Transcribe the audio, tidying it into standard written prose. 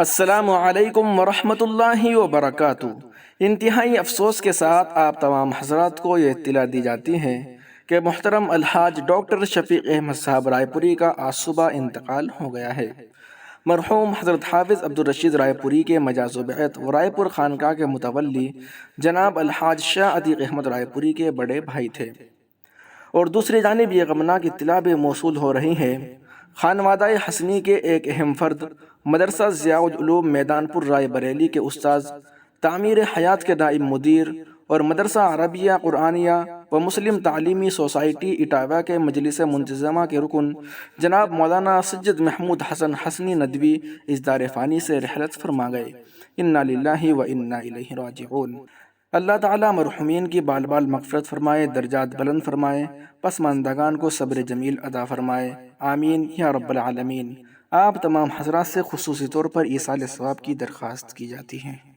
السلام علیکم ورحمۃ اللہ وبرکاتہ۔ انتہائی افسوس کے ساتھ آپ تمام حضرات کو یہ اطلاع دی جاتی ہے کہ محترم الحاج ڈاکٹر شفیق احمد صاحب رائے پوری کا آج صبح انتقال ہو گیا ہے۔ مرحوم حضرت حافظ عبدالرشید رائے پوری کے مجاز و بیعت و رائے پور خانقاہ کے متولی جناب الحاج شاہ عتیق احمد رائے پوری کے بڑے بھائی تھے، اور دوسری جانب یہ غمناک اطلاع بھی موصول ہو رہی ہے خانوادہ حسنی کے ایک اہم فرد مدرسہ ضیاء العلوم میدان پور رائے بریلی کے استاذ، تعمیر حیات کے نائب مدیر اور مدرسہ عربیہ قرآنیہ و مسلم تعلیمی سوسائٹی اٹاوہ کے مجلس منتظمہ کے رکن جناب مولانا سجد محمود حسن حسنی ندوی اس دار فانی سے رحلت فرما گئے۔ انا للہ و انا الیہ راجعون۔ اللہ تعالیٰ مرحومین کی بال بال مغفرت فرمائے، درجات بلند فرمائے، پسماندگان کو صبر جمیل عطا فرمائے، آمین یا رب العالمین۔ آپ تمام حضرات سے خصوصی طور پر ایصال ثواب کی درخواست کی جاتی ہے۔